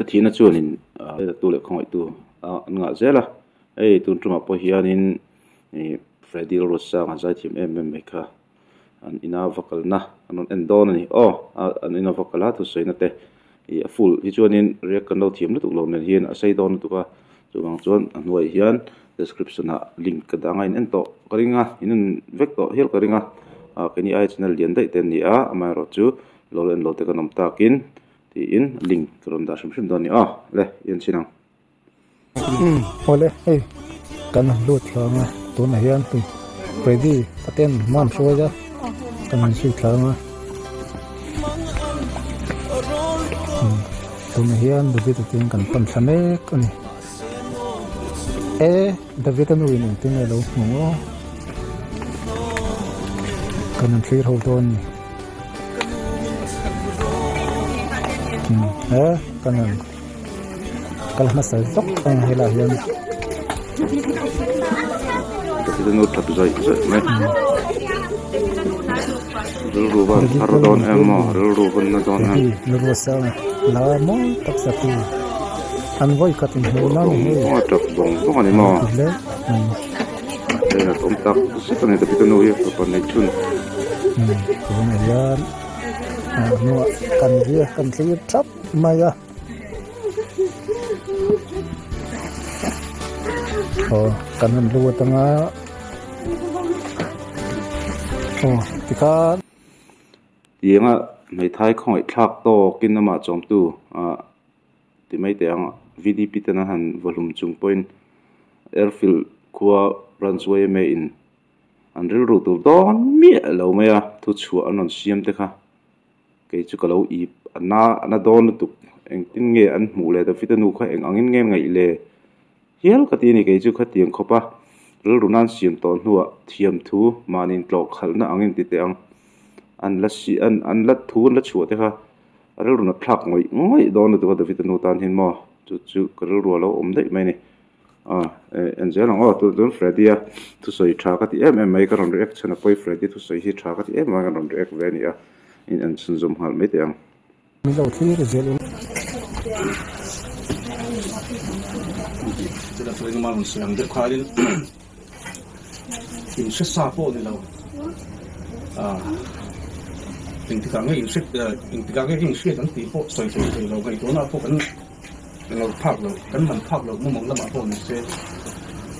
ta thina chuanin tu le khongoi tu nga zela ei tun tuma po hianin Freddy Rosa nga zai thim em kha an ina vocal na anon endon ni an ina vocal ha tu soina te i full hi chuanin rek kan lo thim lu tu lo nen hian a sei don tu ka chuwang chuan an huai hian description a link ka danga in ento karinga in vek to hel karinga keni ai channel lian dai ten ni a amai ro chu lo len lo te kanom takin ti in link kron da shim don ni le yen chinang ole hey kan lu thanga tu na hian tu Freddy paten man shoja kan si thanga tu na hian David tin kan pan thane kan David anu in tin lo ngo kan an thir hold on kan an kalma sai tok ang hela hian kita nu tak zai mai ru ban harodon emo ru ban na don lu sa la mo tak sa tu an voi ka tin hela ni tak bong to ani mo na tom tak sa ne kita nu ye to pan chun tu na yan no kan dia kan tli trap maya kanan lu tanga tika yenga mai thai khoi thak to kin na ma chom tu ti mai te ang VDP te na han volume chung point airfield khuwa runway me in anril ru tu don mi lo me a thu chu anon siam te kha ke chu ka lo I ana don tu eng tin nge an mu le da fitanu kha eng angin nge ngai le hial ka ti ni ke chu kha tiang khopa ril runan siam ton huwa thiam thu manin tlok khalna angin ti te ang an la si an la thu la chu te kha ril runa thlak ngoi don tu da fitanu tan hin mo chu ril ru lo dei mai ni angel ang tu don Freddy tu soi tha ka ti mai ka ron reaction a poi Freddy tu soi hi tha ka ti ma ka ron react ve ni in an sun zum hal mai te ang mi lo thi re zel Kita sering malam siang dekalin insya sapo ni law. Intikangnya insya dan tipe soy law kay doon ako kan law pak law kan man pak law mumong lama po ni se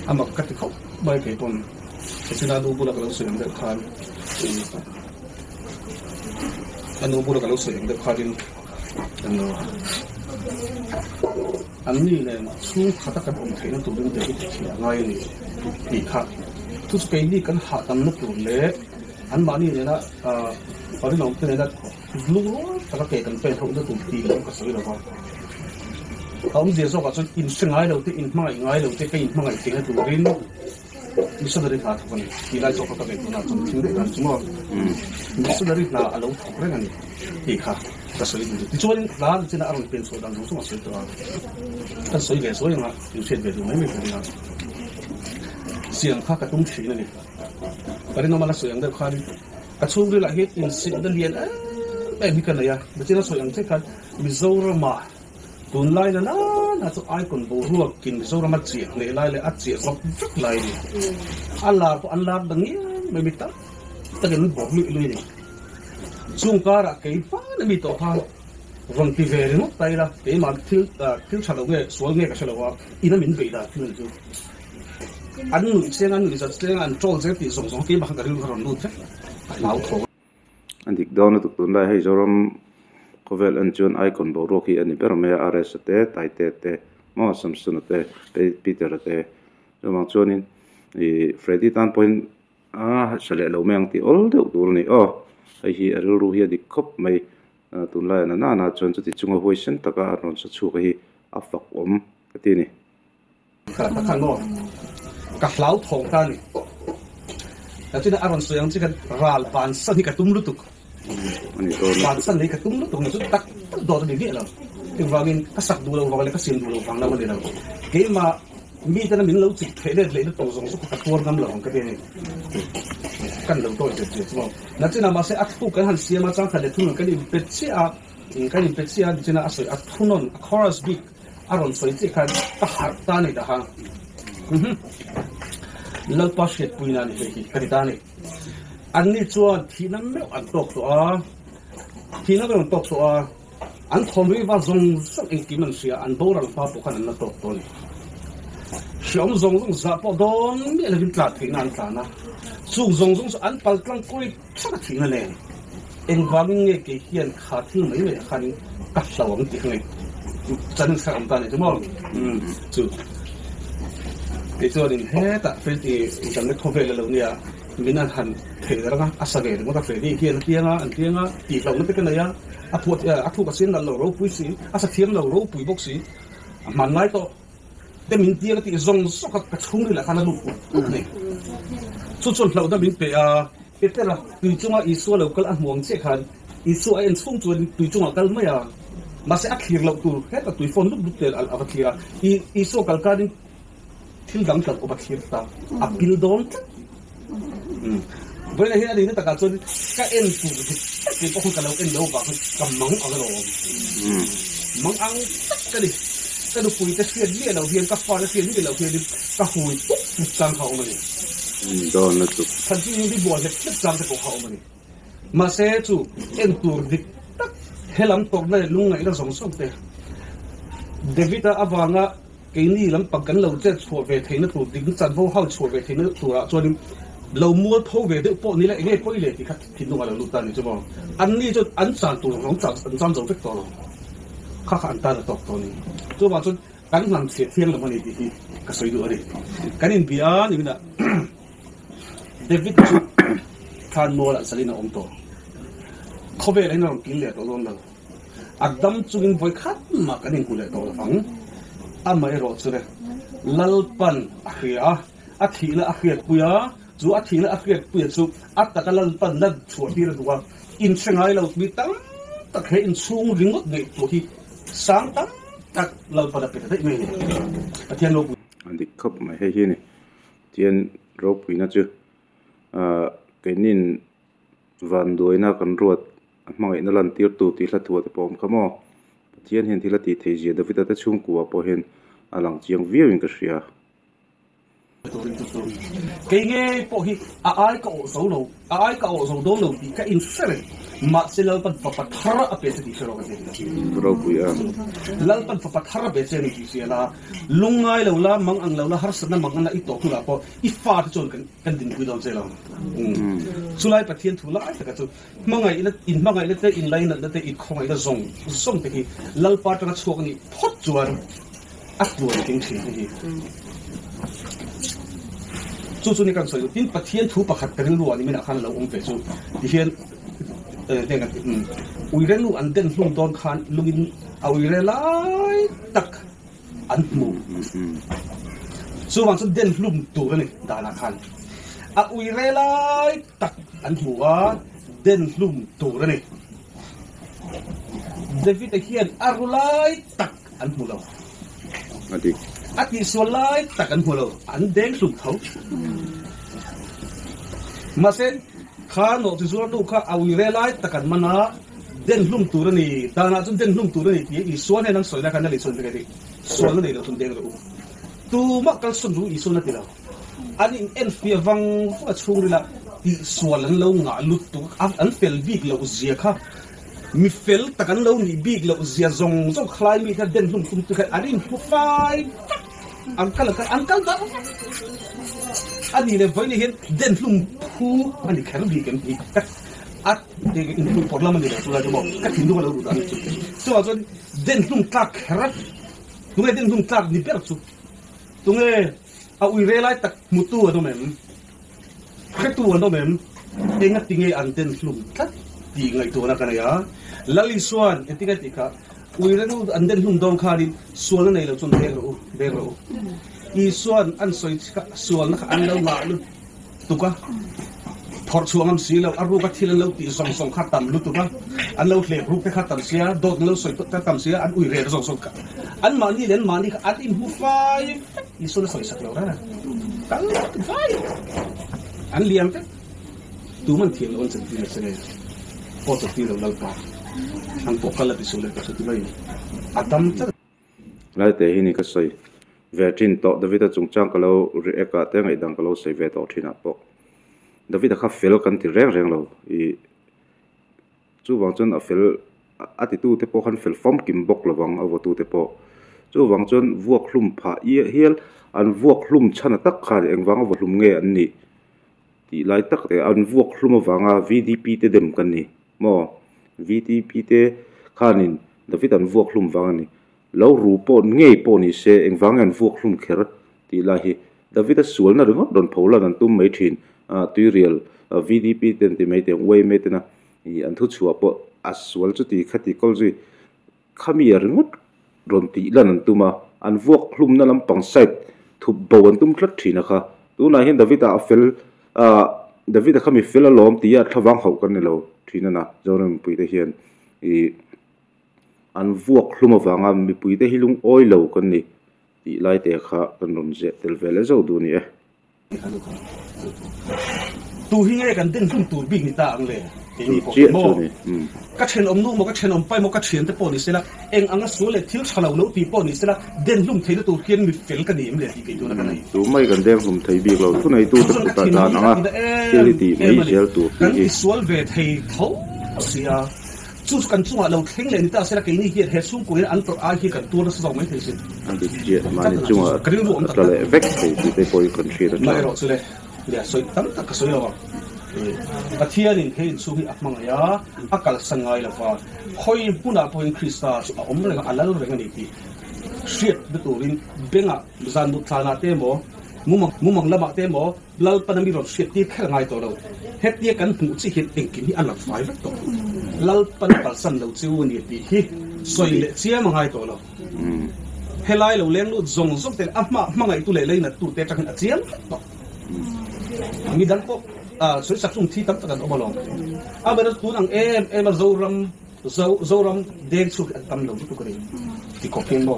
amak katikaw bay kay doon kasi nanubo na kalau siang dekal nanubo na kalau siang dekalin ano ani ne chu khata kan om theina tu ding de ki ngai ni ti kha tu skai ni kan ha tam na tu le an mani ne na pari long te na lu ta ka kan pen thong da tu ti kan ka sai la ba aum je so ka chu in singai lo te in ngai lo te kai ngai te na tu rin ni sa dari ha thon ki lai so ka ka na tu thing de kan chu mo ni sa dari na alo thok re ni ti kha kasih itu, dicuman lah cina orang pensiun dan langsung masuk itu kan soalnya nggak usia betul memang betul siang kah ketemu sih nih karena nomor soalnya dah kali kacung dia lagi insik dan dia bukan ya betul soalnya cek kan bizarre mah tunai na tu icon baru kin bizarre mah sih nilai aci sok lain Allah dengi memita tapi baru ini Sungkara kay pa na mito pa rong ti veri no tai la te ma til chalo nge sual nge ka chalo wa ina min be da tin ju an sen an sa sen an chol je ti song song ki ba ka ru ron lu te lau tho an dik don tu tun dai hei zorom kovel an chun icon bo ro ki ani per me rs te tai te mo samsun te Peter te so mang chunin I Freddy tan point sale lo meng ti ol de dur ni ai hi aril ru hi dik khop mai tun lai na chon chu ti chunga hoisen taka ron sa chu hi afak ka ti ni ka ta no ka lau thong ta ni ta china aron so yang chi kan ral ban san hi ka tum lu tuk ani to ban san ni ka tum lu tuk ni tak do ta ni la ti wangin ka sak du lo wangin ka sim du lo wang na ma ni la ke ma mi ta na min lo chi thele le to zong su ka tor gam lo ka ti ni kan lo to je mo na china ma se ak tu kan han sia ma chang khale thun kan in pet che a in kan in pechian china asoi a thunon a chorus beat aron soi che khan ta har ta nei da ha lalpa shet puina ni hi kadita ni anni chuan thinam me an tok to a thinam me tok to a an thomri wa zong sak in kiman sia an boral pa po kan na tok to ni shom zong za po don mi la vin tla thina an tla na chu zong an pal tlang koi thak thina le en wang nge ke hian kha thil mai me khan ka hlawang ti ngai chan sa am ta ni mo chu cái chỗ này hết tại phải thì chẳng biết không về là lâu nha mình ăn hẳn thể ra nga asa về nó ta phải đi kia anh thì lâu nó cái này á thuốc cái xin là lâu râu bụi xí asa thiếm lâu râu bụi bốc xí mà ngay to để mình tiếc thì rong sọc cái chung đi là khá là lục này chút lâu đó mình phải cái là tùy chung là isu lâu cái ăn muỗng chết hẳn isu anh chung chuẩn tùy chung là cái mấy mà sẽ ăn lâu tùy hết là tùy phun lúc tiền ăn kia isu cái thil dang tak obat hirta apil don bởi vì hiện nay người ta cả chọn các em phụ thì có không cả lâu em đâu vào cầm mắng ở cái đó mắng ăn cái đồ phụ cái phiền gì đầu tiên các pha cái phiền gì đầu tiên các hùi tốt sang hậu mà đó là tốt thậm chí những cái bùa hết tất sang cái hậu mà sẽ chú em tour đi hết lắm tốt này lúc này nó sống sống thế David Avanga cái này làm bằng cái lâu chết chùa về thấy nó tụt đỉnh chân vô hao chùa về thấy nó tụt à cho nên lâu mua thâu về được bộ này lại nghe coi lệ thì khác thì nó là lụt tan này chứ mà anh này cho anh sản tụt không sản dầu phết to rồi khác anh ta là tọt to này cho mà cho anh làm thiệt thiên là mà này thì cái sợi đũa này cái này bia này là David chú than mua là Selina ông to khâu về đây nó làm kín lệ to luôn rồi Adam chú in voi khát mà cái này cũng lệ to là phẳng amai ro chure lalpan akhia athila akhiat puya chu athila akhiat puya chu ataka lalpan la chuati ra duwa in sengai lo mi tang tak he in chung ringot nei to hi sang tang tak lalpan pe dai me athian lo andi khop mai he hi ni tian ro puina chu kenin van doina kan ruat mangai na lan tir tu ti hla thuat pom khamo tian hen thila ti thei je David ta chung kuwa po hen alang chiang viewing ka ria cái nghe bộ hi ai ka o so lo ai ka o so do lo ti ka in sere ma se lo pan pa thara a pe se ti sero ka ti ro puya lal pan pa thara be se ni ti se la lungai lo la mang ang lo la har sana mang na i to la po i fa chon kan din ku don se lo sulai pa thien thula ai ka chu mangai ila te in line na te i khongai da zong te ki lal pa ta chok ni phot chuan a tuan king thi ni chú này càng soi tin bắt thiên thu bắt khát cái lúa này mình đã khăn lâu ông về chú thì hiện đây cái uy rèn lúa anh đến lung đón khăn lung in uy rèn lại tắc anh mù chú bằng chú đến lung tủ này đã là khăn uy rèn lại tắc anh mù đến lung tủ này David hiện arulai tắc anh mù lâu số lại tất cả mọi người anh đến sụp thấu mà sẽ khá nổi từ số lúc khá ai về lại tất cả mọi người đến lung tu rồi nè ta nói chúng đến lung tu rồi nè thì số này đang soi ra cái này soi cái gì số này là chúng đến rồi tu mắc cái số này số này là anh em phía vang phát chung là thì số lần lâu ngã lút tu anh phải biết là gì khác mi fel takan lo ni big lo zia zong khai mi ka den lum tum tu ka arin pu fai angkal da ani le voi ni hen den lum pu ani khar bi kan bi at de in pu porla man ni la mo ka tin do la ru da so a den lum tak khar tu den lum tak ni per chu tu nge a ui re lai tak mutu a do mem khatu a do mem enga tinge an den lum tak ti ngai to na kana ya lali suan etika tika uirenu anden hum dong khari suan nei lo chun de ro i suan an soi suan na an lo ma lu tuka thor chuangam si lo aru ka thil lo ti song kha tam lu tuka an lo hle ru ka tam sia dot lo soi ta tam sia an uire song ka an mani len mani ka at in hu fai i suan soi sak lo ra kan fai an liam te tu man thil on chen ti se po to ti lo pa ang pokal at isulit kasi tibay atam ta lai te hi ni ka sai vetin to David chung chang kalo reeka te ngai dang kalo sai ve to thina po David kha fel kan ti reng lo I chu wang chon a fel attitude te po khan fel form kim bok lawang aw tu te po chu wang chon vuak hlum pha I hial an vuak hlum chana tak kha eng wang aw hlum nge an ni ti lai tak te an vuak hlum awanga VDP te dem kan ni mo VDP te khanin David an vuak hlum wang ni lo ru po ngei po ni se eng wang an vuak hlum kher ti la hi David a sual na ringot don phola nan tum mai thin tu real VDP ten ti mai te way me te na I an thu chua po aswal chu ti khati kol ji khami ringot ron ti lan an tuma an vuak hlum na lam pang side thu bowan tum tlat thina kha tu na hin David a fel David a khami fel alom ti ya thawang ho kan lo thina na zoram pui te hian I an vuak hlum awanga mi pui te hilung oi lo kan ni ti lai te kha kan ron je tel vele zo du ni e tu hi nge kan den hlum tur big ni ta ang le ni po mo ka chen om nu mo ka chen om pai mo ka chen te po ni sela eng anga su le thil chalo lo ti po ni sela den hlum theina tur khian mi fel ka ni im le ti ke tu na kan ai tu mai kan den hlum thei big lo tu nei tu ta ta na nga ti mai sel tu kan isual ve thei tho sia chu kan chunga lo thleng le ni ta sela ke ni hi he sum ko an to a hi kan tu na so mai thei sin an ti je ma ni chunga ta le vek thei ti te poi kan thira mai ro su le ya soi tam tak ka soi lo Pathian in hein su hi akmang ya akal sangai la fa khoi puna point Krista a om le alal re ngani ti shit de turin benga zan du thana te mo mumang lama te mo lal panami ro shit ti khar ngai to lo het ti kan hu chi hit ting ki an la fai to lal pan pal san lo chu ni ti hi soi le chia ma ngai to lo helai lo leng lu zong zong te apma mangai tu le na tu te takan achiam to mi dan ko soi sak sum thi tam takan omalong aber tu nang em zoram deng su tam lo tu ko ri ti ko ken mo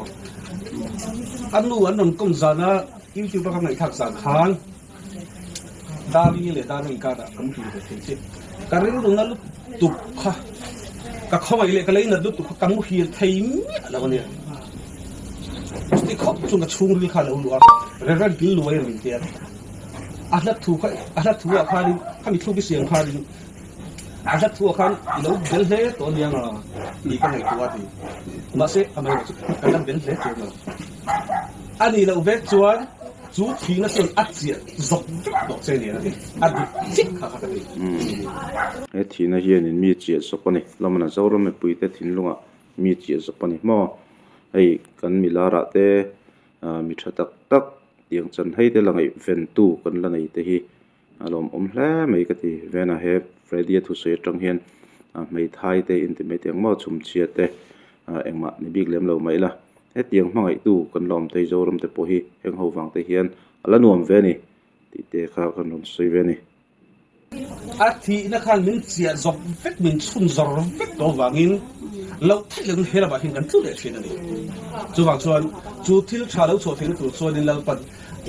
anu an kom zana YouTube ka ngai thak san khan dari le dari ka da kam ki de ti karin lu na lu tu kha ka khawai le ka le na lu tu ka mu hi thei la ko ne ti khop chung ka chung ri kha lo lu re re bil lu ai ri ti ahlat thu khan kami thu bi siang khan ahlat thu khan lo bel he to liang ni ka ngai tu ati ma se amai ka lam bel he tu ani lo ve chuan chu thi na sen achia zok do che ni ani adi chik kha kha ni e thi na hian in mi chi sopani lamana zawro me pui te thin lunga mi chi sopani mo ei kan milara te mi tha tak tak tiang chan hei te langai ven tu kan la nei te hi alom om hle mai ka ti vena he Freddy thu se tang hian mai thai te intimate ang mo chum chia te engma ni big lem lo mai la he tiang hmangai tu kan lom te zoram te po hi heng ho wang te hian ala nuam ve ni ti te kha kan ron sei ve ni athi na khan min chia zok vet min chun zor vet do wangin lo thilin hera ba hin kan tu le thin ani chu wang chuan chu thil tha lo cho thil tu chuan in lal pan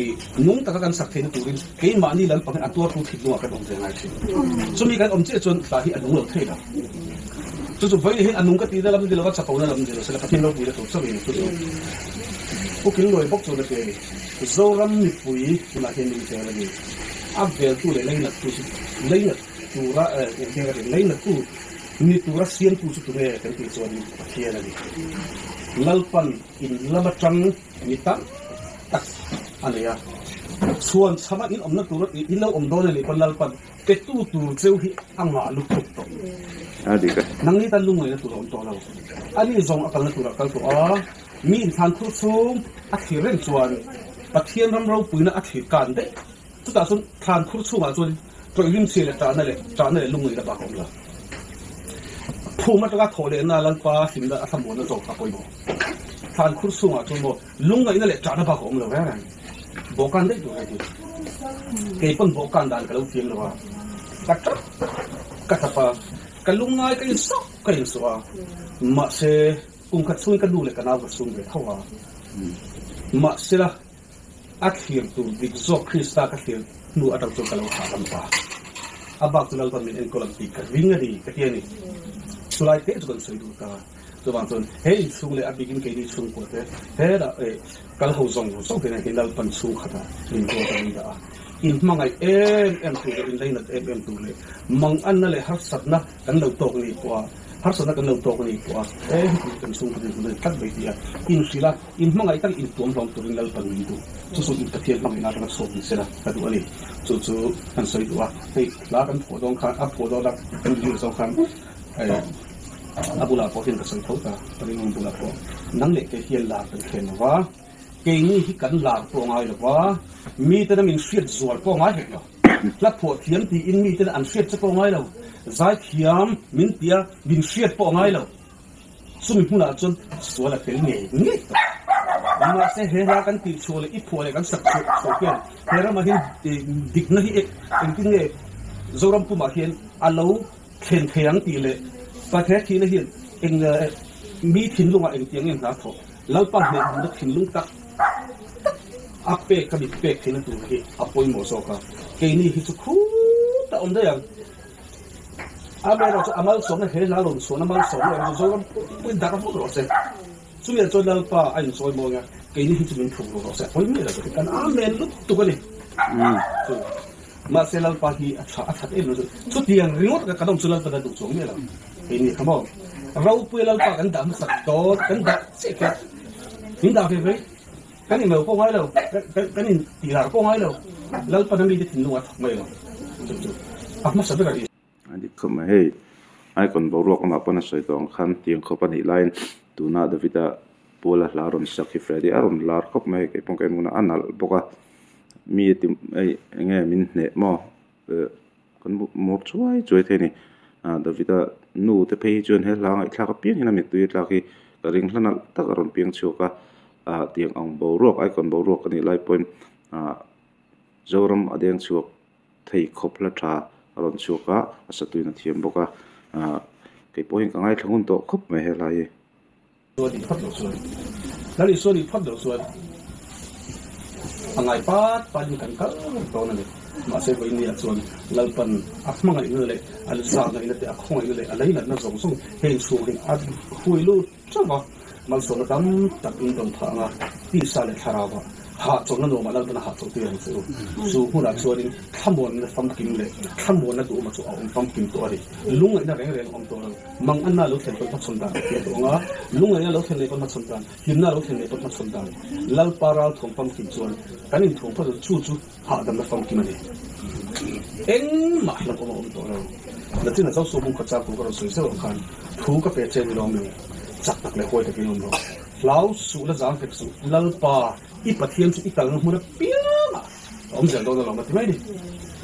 e nung ta kan sak thil turin ke ma ni lal pan atua tu thil lo ka dong te ngai thi chu mi kan om che chuan ta hi anung lo thela chu vai hin anung ka ti da lam di lo ka chapau na lam di lo sela pathin lo pui da tu chawi tu o kin loi bok chu da te zoram ni pui na hin ni te la ni abel tu le na tu leina tu ra leina tu ni tu ra sian tu tu ne kan ti chuan pathian ani lalpan in lamatang ni ta tak ania chuan sama in omna tu in lo om do le pan lalpan ke tu cheu hi anga lu tuk to adika nang ni tan lu ngoi na tu om to lo ani zong akal na tu ra kal to a mi in than khu chung a thiren chuan pathian ram ro puina a thir kan de tu ta sun than khu chung a chuan troi rim se le ta na le lu ngoi da ba ko la phu ma ta ka thole na lan pa him da atham mo na zo ka poi mo than khu chung a chuan mo lu ngoi na le ta na ba ko lo ra bo kan de du ha ti ke pon bo kan dan ka lo fiam lo wa ka ta pa ka lu ngai ka in so ma se kung ka chung ka du le ka na ba sum le thawa ma se la akhir tu big zo Krista ka thil nu ataw to ka lo ha kan pa abak tu lal pan min en kolam ti ka ringa di ka tiani sulai te chu kan soi du ka to bang ton hey chung le a begin ke ni chung ko te he da kal ho zong so te ne dal pan chu khata in ko ta ni da in mangai em tu in dai na em tu le mang an na le har sat na kan lo tok ni kwa har sat na kan lo tok ni kwa kan chung ko ni tak bai dia in sila in mangai tak in tuam long tu rin dal pan ni tu chu so in pathian mang na kan so ni sela ka du ani chu kan soi du a hey la kan pho dong kha a pho do la kan ni so khan abula po hin ka soi thau ta pari ngum bula po nang le ke hian la kan khen wa ke ni hi kan la po ngai lo wa mi te na min fiat zual po ngai he lo la po thiam ti in mi te an fiat che po ngai lo zai thiam min tia min fiat po ngai lo sumi huna chon suala tel nge nge ma se he ra kan ti chole I phole kan sak so ke he ra ma hin dik na hi en ti nge zoram pu ma hian alo khen theyang ti le pa the thi na hian eng mi thin lunga eng tiang en na tho lau pa he na thin lung tak ape ka bi pe thin tu hi apoi mo so ka ke ni hi chu khu ta om da yang abe ro amal so na he la lo so na mal so na zo ram pui da ka mo ro se chu ya cho lau pa ai so mo nga ke ni hi chu min thu ro se poi mi la kan amen lu tu ka ni ma se lau pa hi a tha em no chu tiang ringot ka dom chu lau pa da du chong me la ini kamu rau pui lau pa kan dam sak to kan da se ka hin da fe ve kan ni mo ko ngai lo kan ni ti la ko ngai lo lau pa na mi de tin lo thak mai lo ma sa da ri ani kham hei ai kon bo ro ma pa na soi tong khan tiang kho pa ni line tu na da vita pola la ron sakhi fredi aron lar khop mai ke pong ke muna anal boka mi tim ai nge min ne mo kon mo chuai choi the ni da vita nu te pei chuan he lang ai thla ka piang hina mi tui tla ki ring hlana tak aron piang chuka tiang ang bo rok ai kon bo rok ani lai point zoram adeng chuak thei khopla tha aron chuka asatui na thiam boka ke point ka ngai thlungun to khop me he lai说你拍到说，那你说你拍到说，angai pat ni kan ka to na le ma se ko ni achon lalpan akma ngai ne le al sa ngai ne te akhong ngai le alai na zong song hen su ring ad huilu chawa mal so na dam tak in dom tha nga ti sa le tharawa ha chon na no ma lalpan ha chon ti ang su hu na so ring thamon na fam kim le thamon na du ma chu ang fam kim to ari lung ngai na reng reng om to mang an na lo thel ko chon da ke to nga lung ngai na lo thel le ko ma chon da hin na lo thel le ko ma chon da lal paral thong fam kim chon kanin thong pa chu ha dam na fam kim ani eng ma la ko om to na tin na so so bung ka cha ko ko so se kan thu ka pe che mi lo mi chak tak le hoi ta kin lo lau su la jang ke su lal pa I pathiam chu I tal mu na piang om jan do na lo ma ti mai di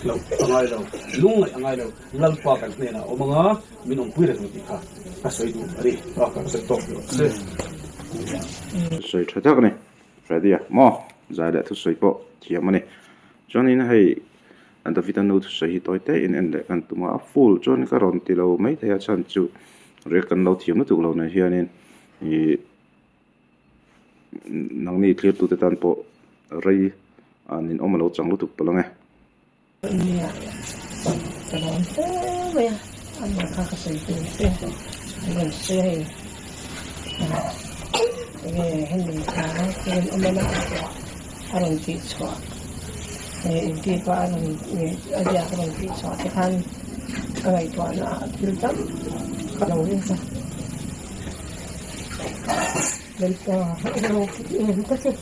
lo angai lo lung ngai angai lo lal pa kan ne na o manga min om pui re ti kha ka soi du ari ka se to se soi tha tak ne ready mo za da thu soi po thiam ani chon in hei and the vita note so hi toite in and kan tuma full chon ka ron ti lo mai thaya chan chu re kan lo thiam na tu lo na hianin I nang ni clear tu te tan po rei anin omalo changlu tu palange Kanon te ya ang makakasay tu te ang say hindi ka kung umana arang titswa hindi pa arang adya arang titswa kan kagay to na tiltam kanang rin sa Delta, ano, kasi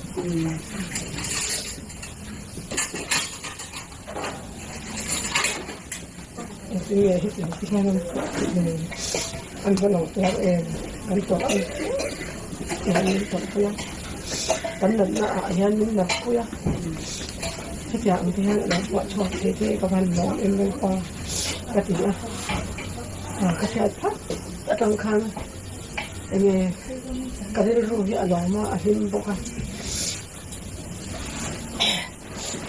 Iya, ang tanong ko ang total yan total tanong na ayan na kuya kasi ang tiyan na buat chok kasi kapan mo in ko kasi kasi at ang kan ini kasi ruhi alama asin buka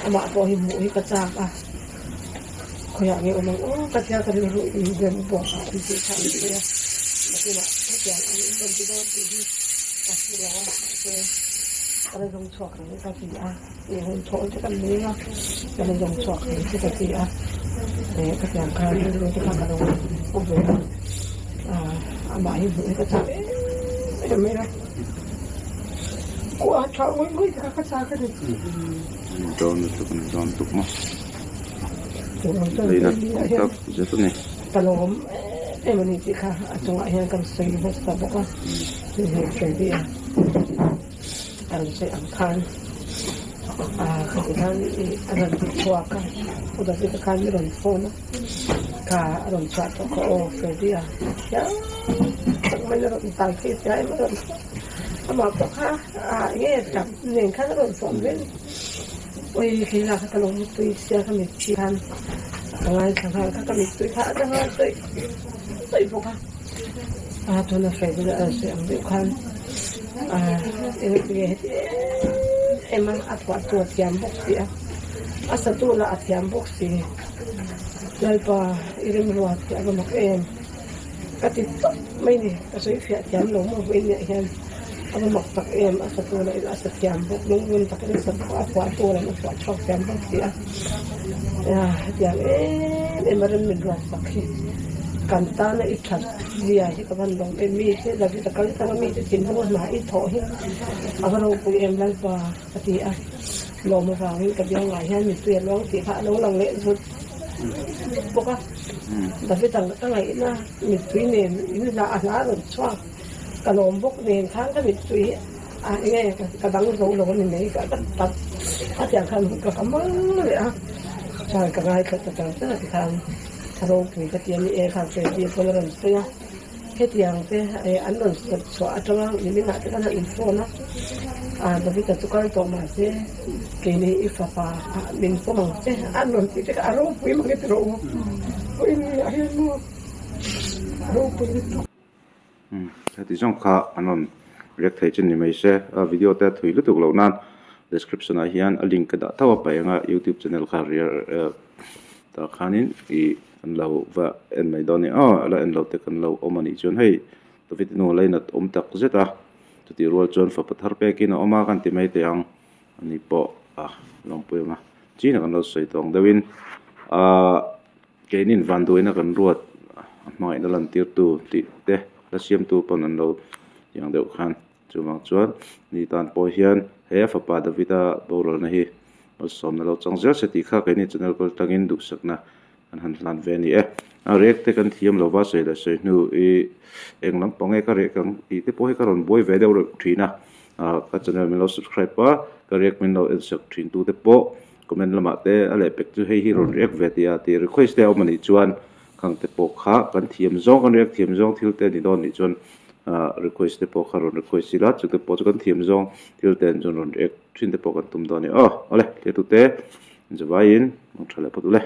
ama po himuhi katsaka kaya ni umang kasi kasi ruhi din buka kasi kaya kasi na kaya ang ibang dito kasi lawa kasi kada dong chok ni kasi yung chok sa kanila kada dong chok ni kasi kasi ang kan dito sa kanila mà hiện tại cái sao em mới nói của cháu mới cái sao cái này John tục mà chúng tôi đây là tập rất này kalau em ini jika acung ayah kan sering bersa bukan jadi dia dan saya angkat kemudian ada dikuakan udah ditekan dengan phone orang chat ko dia ya menurut tangkis ya menurut ama ka ini tak ning kan orang somben oi kira kalau itu sia kami kan Ngay thằng kami tuổi khác đó tuổi bukan tôi là phải bây giờ sẽ ăn được khăn em ăn ăn quả tuột tiêm bốc xì asa tu là tiêm bốc xì lại ba irim ruột thì ăn mặc em cái gì mấy nè cái số phiền tiêm lủng mà bên này hen ăn mặc tắc em asa tu là asa tiêm bốc lủng bên tắc cái sập quả tu là quả chọc tiêm bốc xì yang emaran min ruang sakhi kanta na ithat dia hi kaban long mi se la vi takal ta mi te tin ho na I tho hi agaro pu em lan pa ati a lo ma ra hi ka dia ngai han mi tu lo ti kha lo lang le su boka da vi tang ta ngai na mi tu ne ni la a la ro chwa ka lo bok ne khang ka mi tu nghe ka dang lo ni nei ka ta a tiang khan ka kamang le a Chào các bạn, các bạn rất là tham thảo luận cái chuyện này khá là nhiều vấn đề đấy nhá. Cái chuyện này anh nói số trong những cái này cái này info nó, đối với tất cả các bạn sẽ cái này info info mà sẽ anh nói cái cái aro quý mà cái trâu, quý này anh nói aro quý. Thì trong khá anh nói việc thấy trên này mấy sẽ video ta thủy lúc lâu nan. Description a hian a link da thawa painga YouTube channel career ta khanin I an lo wa en mai doni la en lo te kan lo omani chon hei to vitino leinat tak zeta to ti rol chon fa pathar pe kin oma kan ti mai te ang ani po longpui ma china kan lo sei tong dewin kenin van doina kan ruat mai na lan tir tu ti te la siam tu pon an lo yang deuh khan chumang chuan ni tan po hian he fa pa davida borol na hi som na lo changzel se ti kha ke ni channel kol tangin du sakna an han hlan ve ni rek te kan thiam lo wa sei la sei nu englam ponge ka rek kan I te po he karon boi ve deuh thina ka channel mi lo subscribe pa ka rek min lo en sak thin tu te po comment lama te ale pek chu hei hi ron rek ve ti a ti request te omani chuan khang te po kha kan thiam zong kan rek thiam zong thil te ni don ni chuan request te po kharon request sila chu te po chu kan thiam zong thil ten jon ron ek thin te po kan tum do ni ole te tu te jawain mong thale po tu le